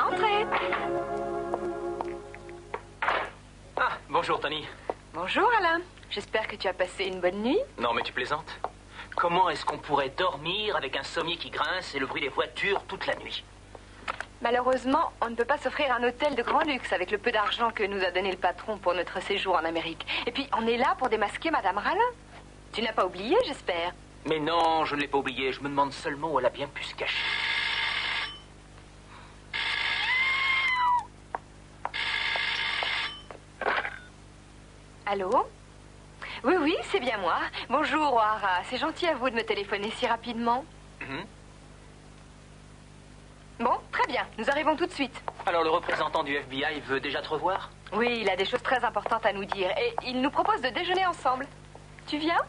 Entrez. Ah, bonjour Tony. Bonjour Alain. J'espère que tu as passé une bonne nuit. Non mais tu plaisantes? Comment est-ce qu'on pourrait dormir avec un sommier qui grince et le bruit des voitures toute la nuit? Malheureusement, on ne peut pas s'offrir un hôtel de grand luxe avec le peu d'argent que nous a donné le patron pour notre séjour en Amérique. Et puis, on est là pour démasquer Madame Rallin. Tu n'as pas oublié, j'espère? Mais non, je ne l'ai pas oublié. Je me demande seulement où elle a bien pu se cacher. Allô? Oui, oui, c'est bien moi. Bonjour, O'Hara. C'est gentil à vous de me téléphoner si rapidement. Bon, très bien. Nous arrivons tout de suite. Alors le représentant du FBI veut déjà te revoir? Oui, il a des choses très importantes à nous dire. Et il nous propose de déjeuner ensemble. Tu viens?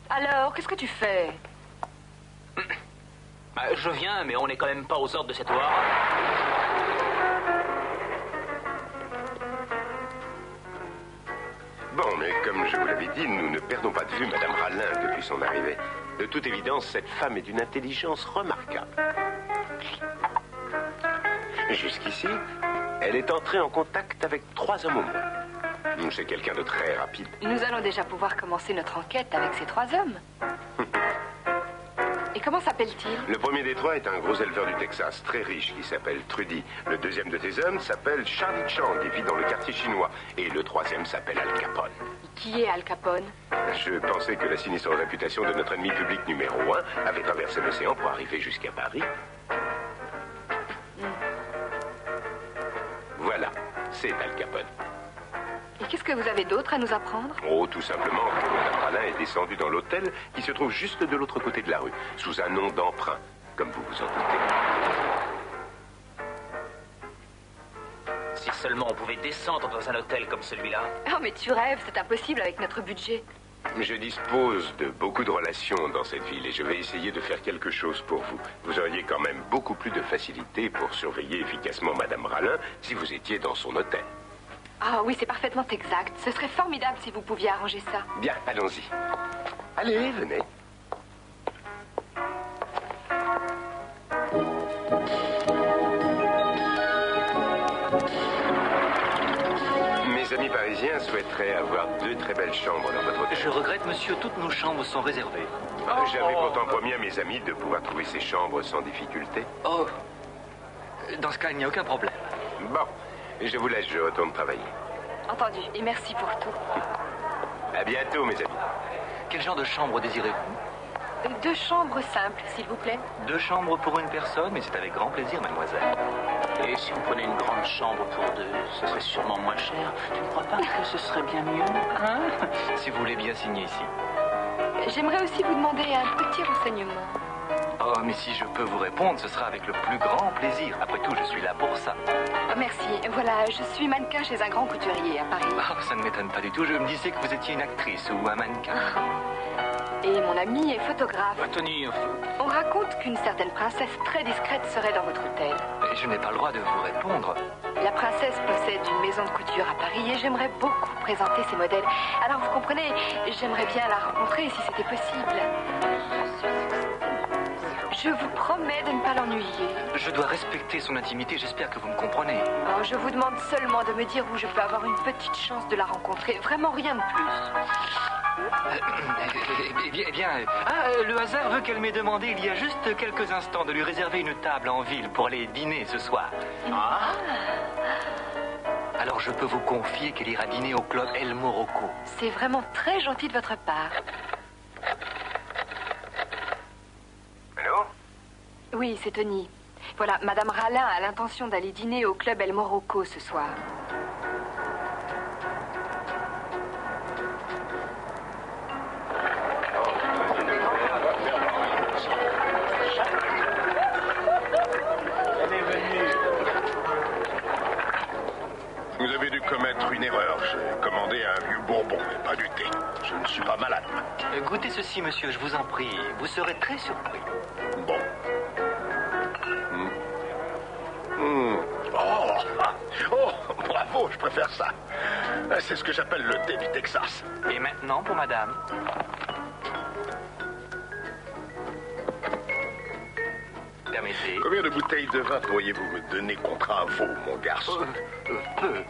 Alors, qu'est-ce que tu fais? Je viens, mais on n'est quand même pas aux ordres de cette O'Hara. Bon, mais comme je vous l'avais dit, nous ne perdons pas de vue Madame Rallin depuis son arrivée. De toute évidence, cette femme est d'une intelligence remarquable. Jusqu'ici, elle est entrée en contact avec 3 hommes au moins. C'est quelqu'un de très rapide. Nous allons déjà pouvoir commencer notre enquête avec ces 3 hommes. Et comment s'appelle-t-il? Le premier des 3 est un gros éleveur du Texas, très riche, qui s'appelle Trudy. Le deuxième de tes hommes s'appelle Charlie Chang, qui vit dans le quartier chinois. Et le troisième s'appelle Al Capone. Qui est Al Capone? Je pensais que la sinistre réputation de notre ennemi public numéro 1 avait traversé l'océan pour arriver jusqu'à Paris. Voilà, c'est Al Capone. Et qu'est-ce que vous avez d'autre à nous apprendre? Oh, tout simplement que Mme Rallin est descendue dans l'hôtel qui se trouve juste de l'autre côté de la rue, sous un nom d'emprunt, comme vous vous en doutez. Si seulement on pouvait descendre dans un hôtel comme celui-là. Oh, mais tu rêves, c'est impossible avec notre budget. Je dispose de beaucoup de relations dans cette ville et je vais essayer de faire quelque chose pour vous. Vous auriez quand même beaucoup plus de facilité pour surveiller efficacement Mme Rallin si vous étiez dans son hôtel. Ah oui, c'est parfaitement exact. Ce serait formidable si vous pouviez arranger ça. Bien, allons-y. Allez, venez. Mes amis parisiens souhaiteraient avoir 2 très belles chambres dans votre hôtel. Je regrette, monsieur, toutes nos chambres sont réservées. J'avais pourtant promis à mes amis de pouvoir trouver ces chambres sans difficulté. Oh, dans ce cas, il n'y a aucun problème. Bon, je vous laisse, je retourne travailler. Entendu, et merci pour tout. À bientôt, mes amis. Quel genre de chambre désirez-vous? 2 chambres simples, s'il vous plaît. 2 chambres pour une personne, mais c'est avec grand plaisir, mademoiselle. Et si on prenait une grande chambre pour 2, ce serait sûrement moins cher. Tu ne crois pas que ce serait bien mieux, hein? Si vous voulez bien signer ici. J'aimerais aussi vous demander un petit renseignement. Oh, mais si je peux vous répondre, ce sera avec le plus grand plaisir. Après tout, je suis là pour ça. Oh, merci. Voilà, je suis mannequin chez un grand couturier à Paris. Oh, ça ne m'étonne pas du tout. Je me disais que vous étiez une actrice ou un mannequin. Et mon ami est photographe. Tony, On raconte qu'une certaine princesse très discrète serait dans votre hôtel. je n'ai pas le droit de vous répondre. La princesse possède une maison de couture à Paris et j'aimerais beaucoup présenter ses modèles. Alors vous comprenez, j'aimerais bien la rencontrer si c'était possible. Je vous promets de ne pas l'ennuyer. Je dois respecter son intimité, j'espère que vous me comprenez. Oh, je vous demande seulement de me dire où je peux avoir une petite chance de la rencontrer. Vraiment rien de plus. Le hasard veut qu'elle m'ait demandé il y a juste quelques instants de lui réserver une table en ville pour aller dîner ce soir. Alors je peux vous confier qu'elle ira dîner au club El Morocco. C'est vraiment très gentil de votre part. Allô? Oui, c'est Tony. Voilà, Madame Rallin a l'intention d'aller dîner au club El Morocco ce soir. Vous avez dû commettre une erreur. J'ai commandé un vieux bourbon, mais pas du thé. Je ne suis pas malade. Goûtez ceci, monsieur, je vous en prie. Vous serez très surpris. Bon. Oh, bravo, je préfère ça. C'est ce que j'appelle le thé du Texas. Et maintenant pour madame. effet. Combien de bouteilles de vin pourriez-vous me donner contre un veau, mon garçon? Peu.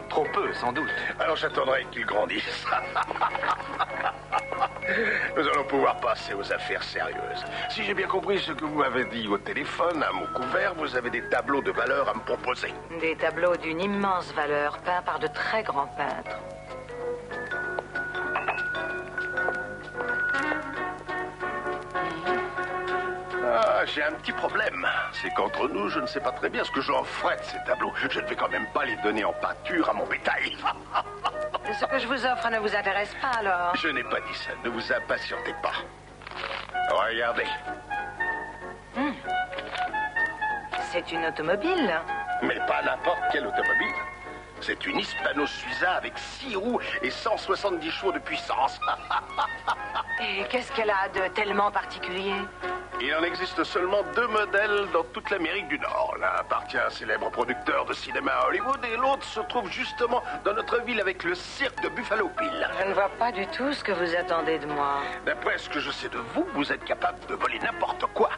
Trop peu, sans doute. Alors j'attendrai qu'il grandisse. Nous allons pouvoir passer aux affaires sérieuses. Si j'ai bien compris ce que vous m'avez dit au téléphone, à mon couvert, vous avez des tableaux de valeur à me proposer. Des tableaux d'une immense valeur, peints par de très grands peintres. Ah, j'ai un petit problème. C'est qu'entre nous, je ne sais pas très bien ce que j'en ferai de ces tableaux. Je ne vais quand même pas les donner en pâture à mon bétail. Ce que je vous offre ne vous intéresse pas, alors? Je n'ai pas dit ça. Ne vous impatientez pas. Regardez. C'est une automobile. Mais pas n'importe quelle automobile. C'est une Hispano-Suiza avec 6 roues et 170 chevaux de puissance. Et qu'est-ce qu'elle a de tellement particulier? Il en existe seulement 2 modèles dans toute l'Amérique du Nord. L'un appartient à un célèbre producteur de cinéma à Hollywood et l'autre se trouve justement dans notre ville avec le cirque de Buffalo Bill. Je ne vois pas du tout ce que vous attendez de moi. D'après ce que je sais de vous, vous êtes capable de voler n'importe quoi.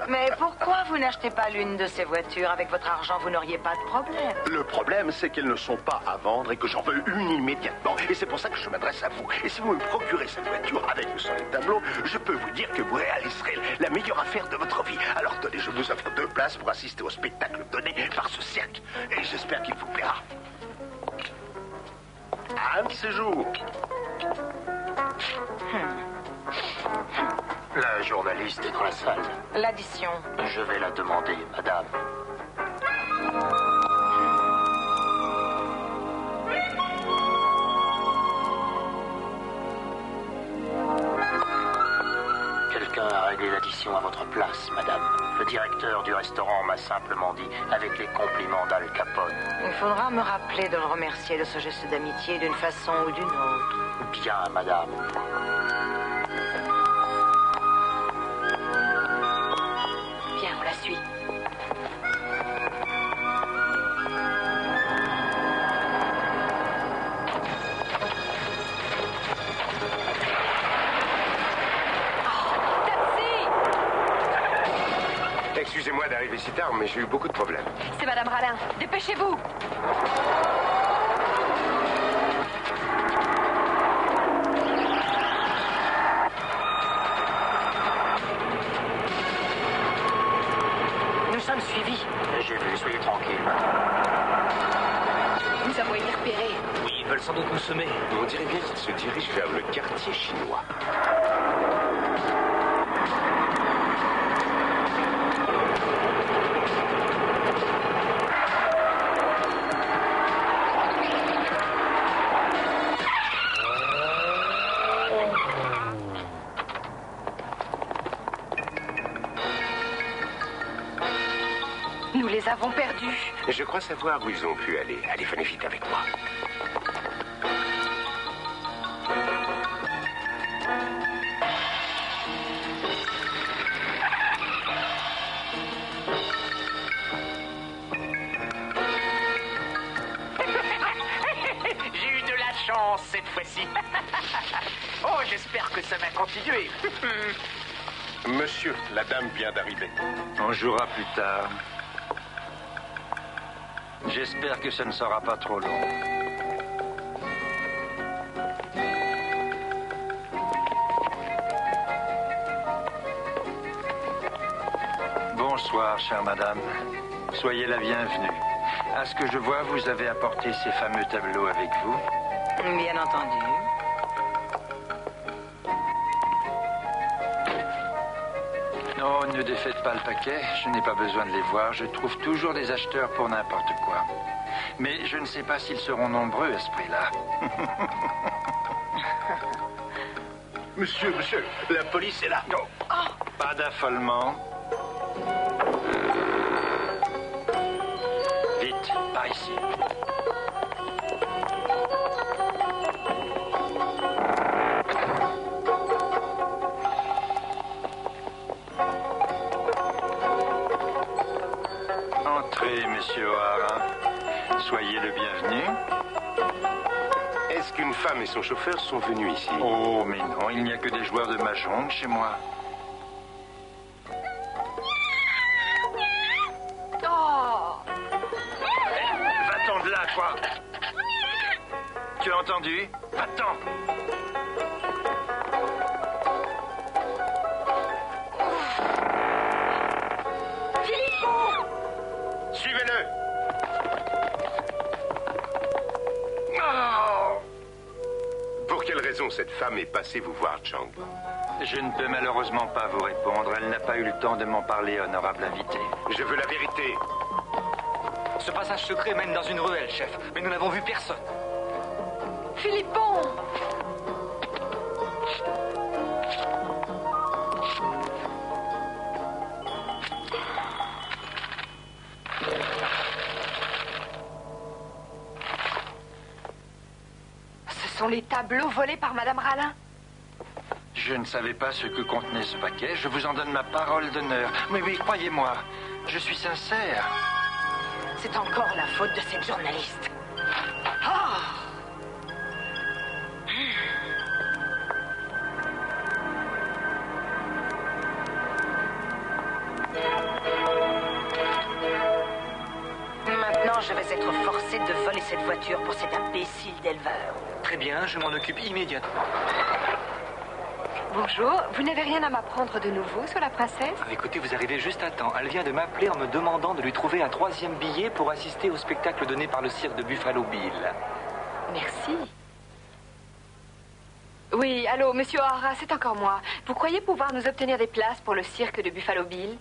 Mais pourquoi vous n'achetez pas l'une de ces voitures? Avec votre argent, vous n'auriez pas de problème. Le problème, c'est qu'elles ne sont pas à vendre et que j'en veux une immédiatement. Et c'est pour ça que je m'adresse à vous. Et si vous me procurez cette voiture avec ou sans les tableaux, je peux vous dire que vous réaliserez la meilleure affaire de votre vie. Alors tenez, je vous offre 2 places pour assister au spectacle donné par ce cirque. Et j'espère qu'il vous plaira. Un de ces jours. La journaliste est dans la salle. L'addition. Je vais la demander, madame. Quelqu'un a réglé l'addition à votre place, madame. Le directeur du restaurant m'a simplement dit, avec les compliments d'Al Capone. Il faudra me rappeler de le remercier de ce geste d'amitié d'une façon ou d'une autre. Bien, madame. Viens, on la suit. Excusez-moi d'arriver si tard, mais j'ai eu beaucoup de problèmes. C'est Madame Rallin. Dépêchez-vous. Nous sommes suivis. J'ai vu, soyez tranquille. Nous avons été repérés. Oui, ils veulent sans doute nous semer. On dirait bien qu'il se dirige vers le quartier chinois. Nous les avons perdus. Je crois savoir où ils ont pu aller. Allez, venez vite avec moi. J'ai eu de la chance cette fois-ci. Oh, j'espère que ça va continuer. Monsieur, la dame vient d'arriver. On jouera plus tard. J'espère que ça ne sera pas trop long. Bonsoir, chère madame. Soyez la bienvenue. À ce que je vois, vous avez apporté ces fameux tableaux avec vous. Bien entendu. Oh, ne défaites pas le paquet. Je n'ai pas besoin de les voir. Je trouve toujours des acheteurs pour n'importe quoi. Mais je ne sais pas s'ils seront nombreux à ce prix-là. Monsieur, la police est là. Pas d'affolement. Vite, par ici. Entrez, monsieur O'Hara. Soyez le bienvenu. Est-ce qu'une femme et son chauffeur sont venus ici? Oh, mais non, il n'y a que des joueurs de mahjong chez moi. toi. Tu as entendu? Va-t'en. Suivez-le. Pour quelle raison cette femme est passée vous voir, Chang? Je ne peux malheureusement pas vous répondre. Elle n'a pas eu le temps de m'en parler, honorable invité. Je veux la vérité. Ce passage secret mène dans une ruelle, chef, mais nous n'avons vu personne. Philippon! Ce sont les tableaux volés par Madame Rallin. Je ne savais pas ce que contenait ce paquet. Je vous en donne ma parole d'honneur. Mais oui, croyez-moi, je suis sincère. C'est encore la faute de cette journaliste. Ah! Maintenant, je vais être forcé de voler cette voiture pour cet imbécile d'éleveur. Très bien, je m'en occupe immédiatement. Bonjour, vous n'avez rien à m'apprendre de nouveau sur la princesse? Ah, écoutez, vous arrivez juste à temps. Elle vient de m'appeler en me demandant de lui trouver un 3e billet pour assister au spectacle donné par le cirque de Buffalo Bill. Merci. Oui, allô, monsieur O'Hara, c'est encore moi. Vous croyez pouvoir nous obtenir des places pour le cirque de Buffalo Bill?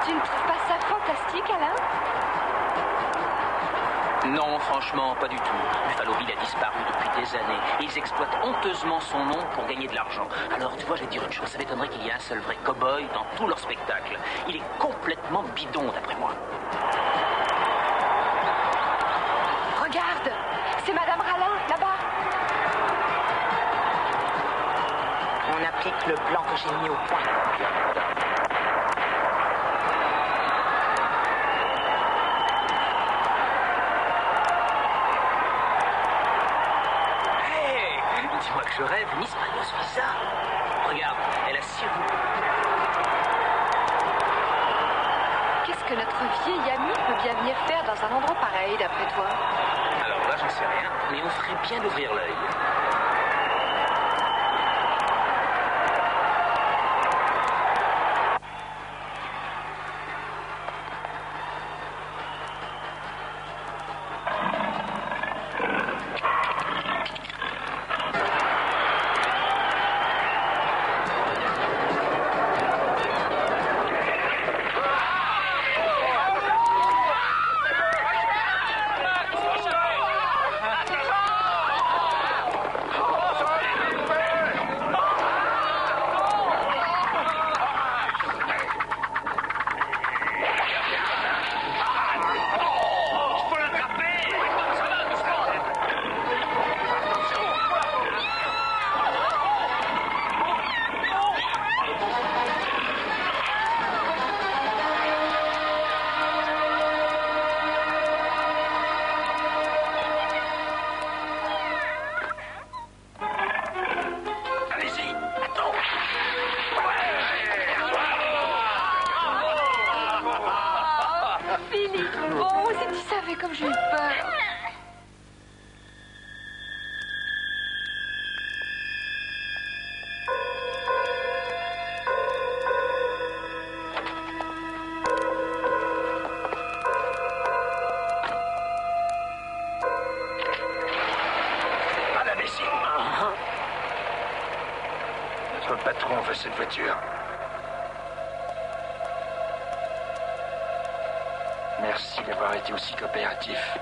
Tu ne trouves pas ça fantastique, Alain? Non, franchement, pas du tout. Buffalo Bill a disparu depuis des années et ils exploitent honteusement son nom pour gagner de l'argent. Alors, tu vois, je vais te dire une chose, ça m'étonnerait qu'il y ait un seul vrai cow-boy dans tout leur spectacle. Il est complètement bidon, d'après moi. Regarde, c'est Madame Rallin, là-bas. On applique le plan que j'ai mis au point. Dis-moi que je rêve, Miss Marius Visa. Regarde, elle a 6 roues. Qu'est-ce que notre vieil ami peut bien venir faire dans un endroit pareil, d'après toi? Alors là, j'en sais rien, mais on ferait bien d'ouvrir l'œil. Comme j'ai eu peur. Madame ici. Notre patron veut cette voiture. Merci d'avoir été aussi coopératif.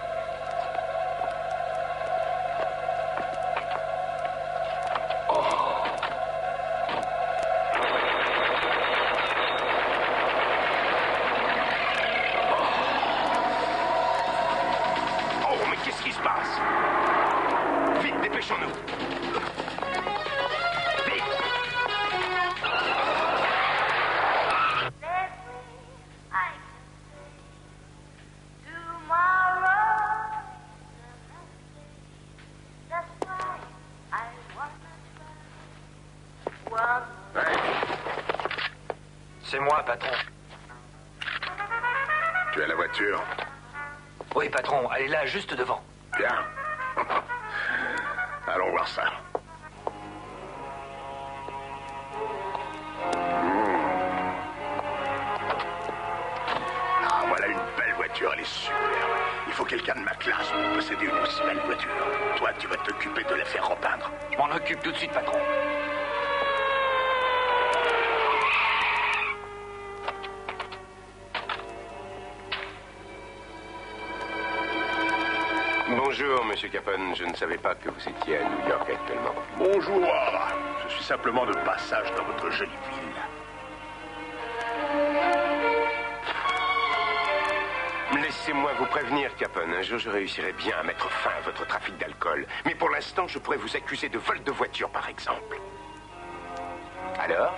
Oh, mais qu'est-ce qui se passe? Vite, dépêchons-nous. Vite. Tomorrow là? Ouais. C'est moi, patron. Tu as la voiture? Oui, patron, elle est là, juste devant. Bien. Allons voir ça. Ah, voilà une belle voiture, elle est superbe. Il faut quelqu'un de ma classe pour posséder une aussi belle voiture. Toi, tu vas t'occuper de la faire repeindre. Je m'en occupe tout de suite, patron. Bonjour, Monsieur Capone. Je ne savais pas que vous étiez à New York actuellement. Bonjour. Je suis simplement de passage dans votre jolie ville. Laissez-moi vous prévenir, Capone. Un jour, je réussirai bien à mettre fin à votre trafic d'alcool. Mais pour l'instant, je pourrais vous accuser de vol de voiture, par exemple. Alors?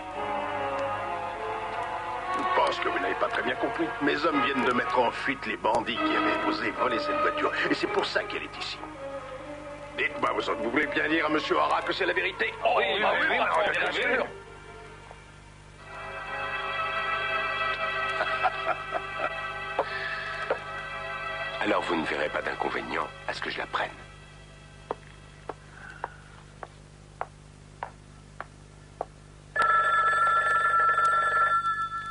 Je pense que vous n'avez pas très bien compris. Mes hommes viennent de mettre en fuite les bandits qui avaient osé voler cette voiture. Et c'est pour ça qu'elle est ici. Dites-moi, vous voulez bien dire à Monsieur Hara que c'est la vérité? Oh, oui, bien sûr. Alors vous ne verrez pas d'inconvénient à ce que je la prenne.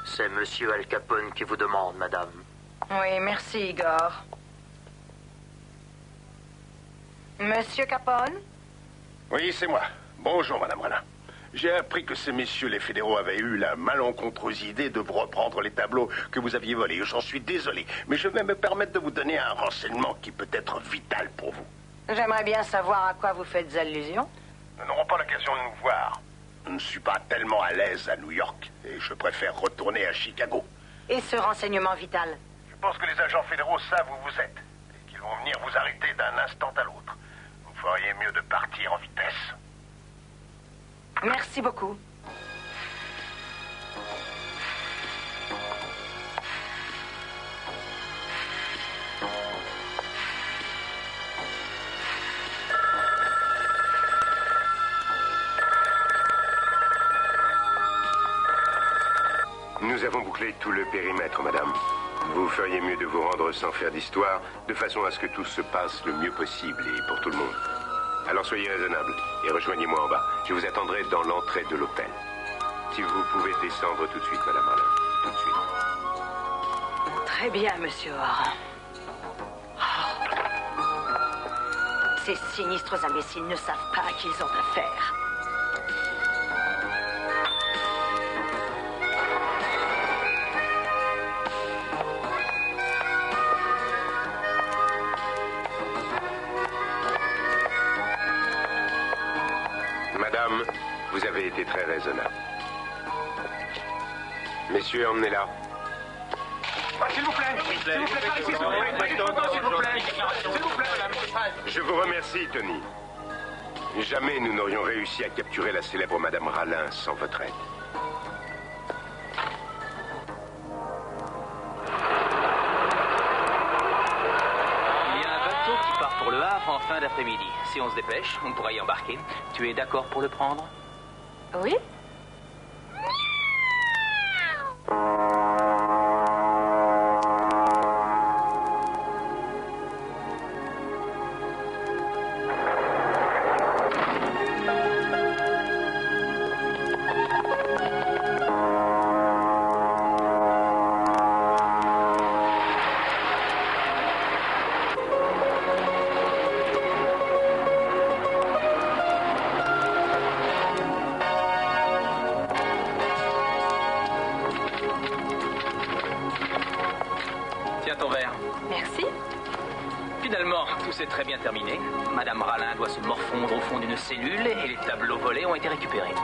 C'est Monsieur Al Capone qui vous demande, madame. Oui, merci, Igor. Monsieur Capone? Oui, c'est moi. Bonjour, Madame Rana. J'ai appris que ces messieurs les fédéraux avaient eu la malencontreuse idée de vous reprendre les tableaux que vous aviez volés. J'en suis désolé, mais je vais me permettre de vous donner un renseignement qui peut être vital pour vous. J'aimerais bien savoir à quoi vous faites allusion. Nous n'aurons pas l'occasion de nous voir. Je ne suis pas tellement à l'aise à New York et je préfère retourner à Chicago. Et ce renseignement vital? Je pense que les agents fédéraux savent où vous êtes et qu'ils vont venir vous arrêter d'un instant à l'autre. Vous feriez mieux de partir en vitesse. Merci beaucoup. Nous avons bouclé tout le périmètre, madame. Vous feriez mieux de vous rendre sans faire d'histoire, de façon à ce que tout se passe le mieux possible et pour tout le monde. Alors soyez raisonnable et rejoignez-moi en bas. Je vous attendrai dans l'entrée de l'hôtel. Si vous pouvez descendre tout de suite, madame Alain. Tout de suite. Très bien, monsieur Hara. Oh. Ces sinistres imbéciles ne savent pas à qui ils ont affaire. Madame, vous avez été très raisonnable. Messieurs, emmenez-la. S'il vous plaît, s'il vous plaît, par ici, s'il vous plaît, s'il vous plaît, s'il vous plaît. Je vous remercie, Tony. Jamais nous n'aurions réussi à capturer la célèbre Madame Rallin sans votre aide. Il y a un bateau qui part pour le Havre en fin d'après-midi. Si on se dépêche, on pourra y embarquer. Tu es d'accord pour le prendre? Oui? Tiens ton verre. Merci. Finalement, tout s'est très bien terminé. Madame Rallin doit se morfondre au fond d'une cellule et les tableaux volés ont été récupérés.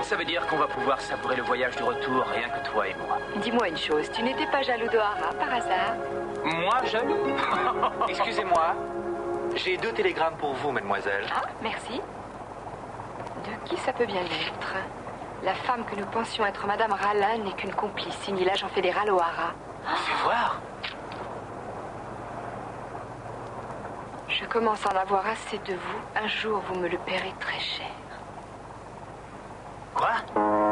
Ça veut dire qu'on va pouvoir savourer le voyage du retour, rien que toi et moi. Dis-moi une chose, tu n'étais pas jaloux d'Ohara par hasard? Moi, jaloux? Excusez-moi, j'ai 2 télégrammes pour vous, mademoiselle. Ah, merci. De qui ça peut bien être? La femme que nous pensions être Madame Rallin n'est qu'une complice signée l'agent fédéral O'Hara. Fais voir. Je commence à en avoir assez de vous. Un jour, vous me le paierez très cher. Quoi? Quoi?